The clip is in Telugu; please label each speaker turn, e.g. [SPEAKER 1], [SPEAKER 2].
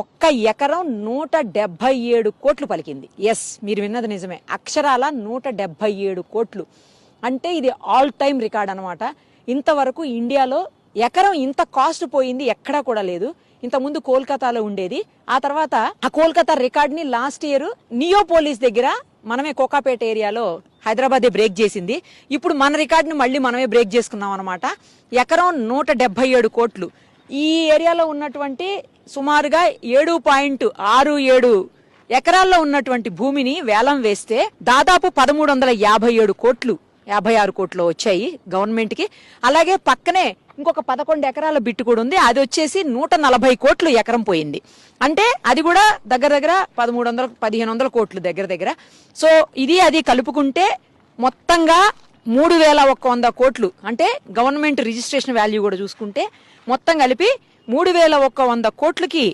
[SPEAKER 1] ఒక్క ఎకరం 177 కోట్లు పలికింది. ఎస్, మీరు విన్నది నిజమే, అక్షరాల 177 కోట్లు. అంటే ఇది ఆల్ టైమ్ రికార్డ్ అనమాట. ఇంతవరకు ఇండియాలో ఎకరం ఇంత కాస్ట్ పోయింది ఎక్కడా కూడా లేదు. ఇంతకుముందు కోల్కతాలో ఉండేది. ఆ తర్వాత ఆ కోల్కతా రికార్డ్ ని లాస్ట్ ఇయర్ నియోపోలిస్ దగ్గర మనమే కోకాపేట ఏరియాలో హైదరాబాదే బ్రేక్ చేసింది. ఇప్పుడు మన రికార్డుని మళ్ళీ మనమే బ్రేక్ చేసుకున్నాం అనమాట. ఎకరం 177 కోట్లు. ఈ ఏరియాలో ఉన్నటువంటి సుమారుగా 7.67 ఎకరాల్లో ఉన్నటువంటి భూమిని వేలం వేస్తే దాదాపు 1357 కోట్లు 56 కోట్లు వచ్చాయి గవర్నమెంట్ కి. అలాగే పక్కనే ఇంకొక 11 ఎకరాల బిట్టు కూడా ఉంది, అది వచ్చేసి 140 కోట్లు ఎకరం పోయింది. అంటే అది కూడా దగ్గర దగ్గర 1300-1500 కోట్లు దగ్గర దగ్గర. సో ఇది అది కలుపుకుంటే మొత్తంగా 3100 కోట్లు. అంటే గవర్నమెంట్ రిజిస్ట్రేషన్ వాల్యూ కూడా చూసుకుంటే మొత్తం కలిపి 3100 కోట్లకి